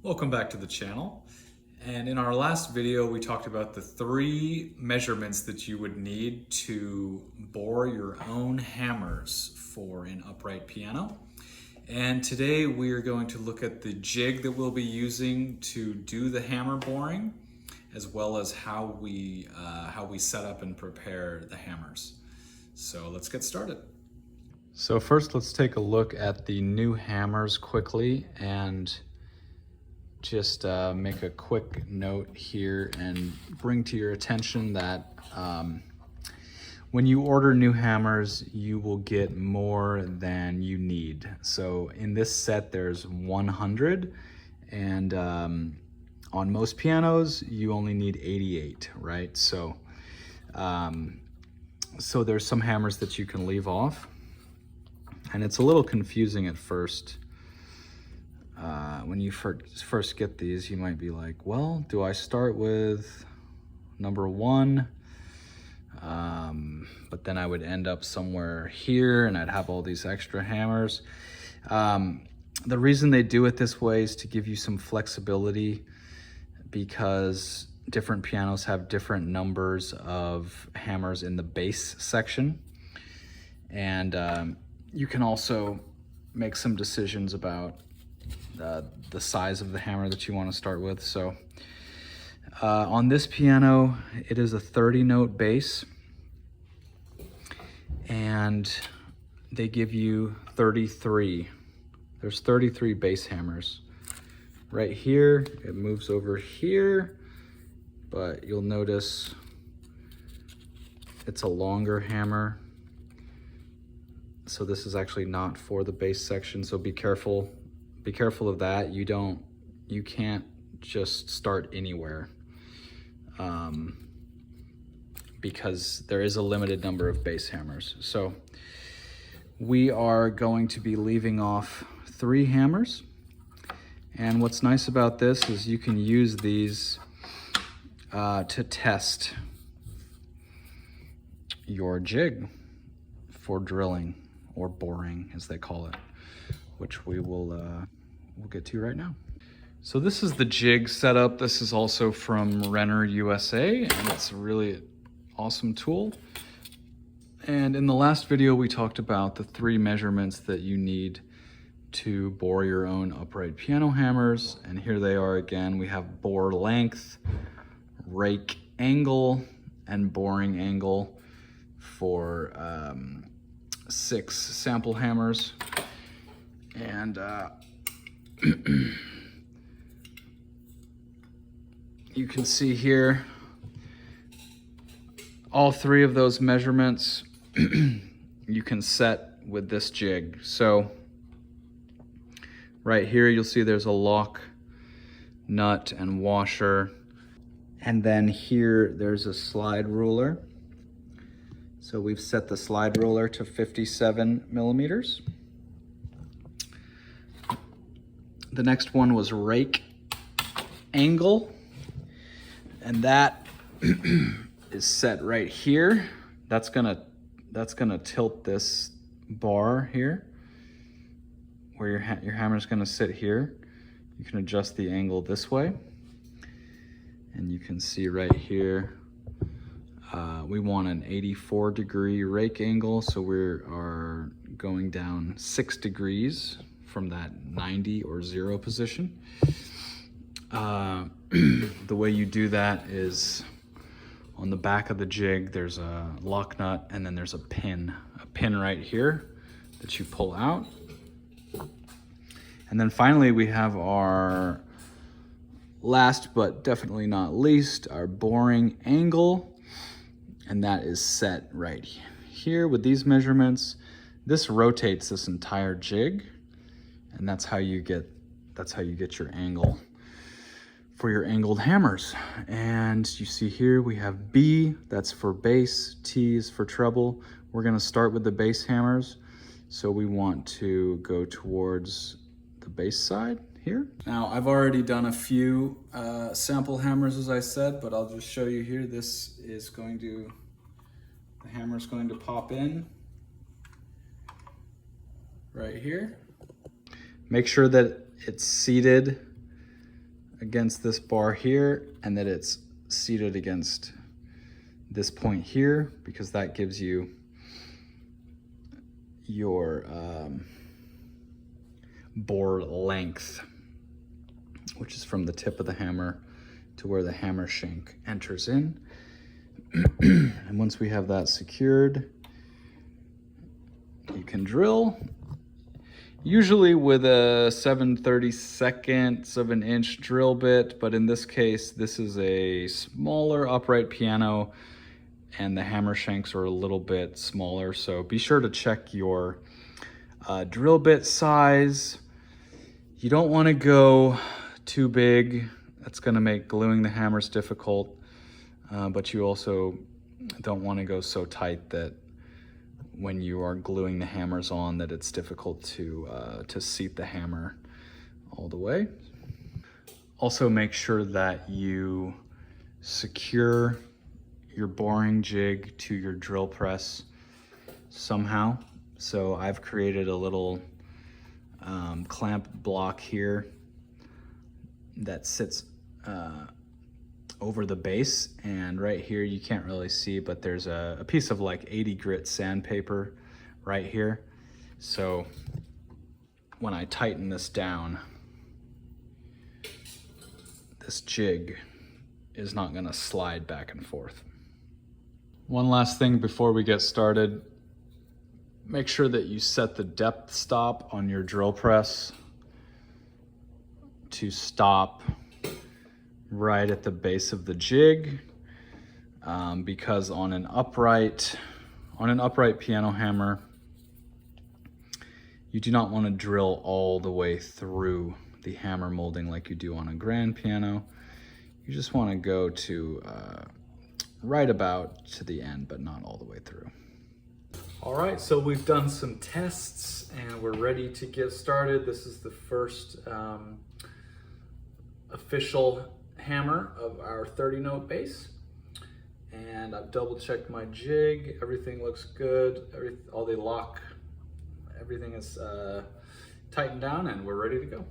Welcome back to the channel. And in our last video, we talked about the 3 measurements that you would need to bore your own hammers for an upright piano. And today we are going to look at the jig that we'll be using to do the hammer boring, as well as how we set up and prepare the hammers. So let's get started. So first, let's take a look at the new hammers quickly and just make a quick note here and bring to your attention that when you order new hammers, you will get more than you need. So in this set, there's 100, and on most pianos, you only need 88, right? So, so there's some hammers that you can leave off, and it's a little confusing at first. When you first get these, you might be like, well, do I start with number 1? But then I would end up somewhere here and I'd have all these extra hammers. The reason they do it this way is to give you some flexibility, because different pianos have different numbers of hammers in the bass section. And you can also make some decisions about the size of the hammer that you want to start with. So on this piano, it is a 30-note bass, and they give you 33. There's 33 bass hammers. Right here, it moves over here, but you'll notice it's a longer hammer. So this is actually not for the bass section, so be careful. Be careful of that. You can't just start anywhere, because there is a limited number of bass hammers. So we are going to be leaving off 3 hammers. And what's nice about this is you can use these to test your jig for drilling, or boring as they call it, which we will we'll get to right now. So this is the jig setup. This is also from Renner USA, and it's a really awesome tool. And in the last video, we talked about the 3 measurements that you need to bore your own upright piano hammers. And here they are again. We have bore length, rake angle, and boring angle for 6 sample hammers. And you can see here all 3 of those measurements you can set with this jig. So right here you'll see there's a lock nut and washer, and then here there's a slide ruler. So we've set the slide ruler to 57 millimeters. The next one was rake angle, and that is set right here. That's gonna tilt this bar here, where your hammer's gonna sit here. You can adjust the angle this way, and you can see right here we want an 84-degree rake angle, so we are going down 6 degrees from that 90 or 0 position. The way you do that is on the back of the jig, there's a lock nut, and then there's a pin right here that you pull out. And then finally, we have our last but definitely not least, our boring angle, and that is set right here with these measurements. This rotates this entire jig, and that's how you get your angle for your angled hammers. And you see here we have B, that's for bass, T is for treble. We're gonna start with the bass hammers, so we want to go towards the bass side here. Now I've already done a few sample hammers, as I said, but I'll just show you here. This is the hammer's going to pop in right here. Make sure that it's seated against this bar here and that it's seated against this point here, because that gives you your bore length, which is from the tip of the hammer to where the hammer shank enters in. And once we have that secured, you can drill, usually with a 7/32 of an inch drill bit, but in this case, this is a smaller upright piano and the hammer shanks are a little bit smaller. So be sure to check your drill bit size. You don't want to go too big. That's going to make gluing the hammers difficult, but you also don't want to go so tight that when you are gluing the hammers on that it's difficult to seat the hammer all the way. Also make sure that you secure your boring jig to your drill press somehow. So I've created a little clamp block here that sits over the base, and right here you can't really see, but there's a piece of like 80 grit sandpaper right here. So when I tighten this down, this jig is not going to slide back and forth. One last thing before we get started, make sure that you set the depth stop on your drill press to stop right at the base of the jig, because on an upright piano hammer, you do not want to drill all the way through the hammer molding like you do on a grand piano. You just want to go to right about to the end, but not all the way through. All right, so we've done some tests and we're ready to get started. This is the first official hammer of our 30-note bass, and I've double checked my jig. Everything looks good. All the lock, everything is tightened down, and we're ready to go.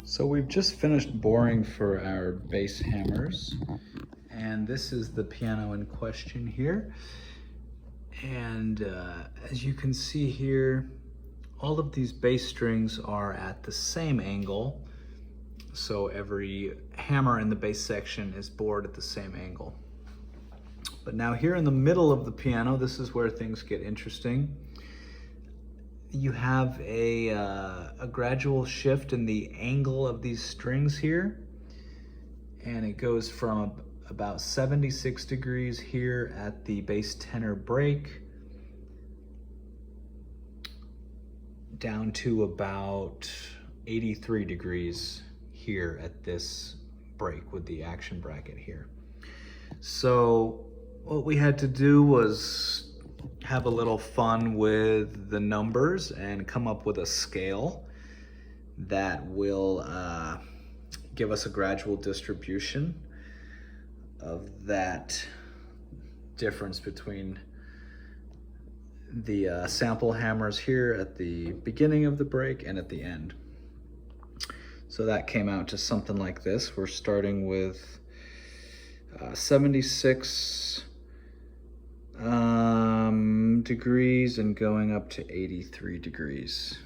So we've just finished boring for our bass hammers, and this is the piano in question here. And as you can see here, all of these bass strings are at the same angle. So every hammer in the bass section is bored at the same angle. But now here in the middle of the piano, this is where things get interesting. You have a gradual shift in the angle of these strings here. And it goes from about 76 degrees here at the bass tenor break down to about 83 degrees here at this break with the action bracket here. So what we had to do was have a little fun with the numbers and come up with a scale that will give us a gradual distribution of that difference between the sample hammers here at the beginning of the break and at the end. So that came out to something like this. We're starting with 76 degrees and going up to 83 degrees.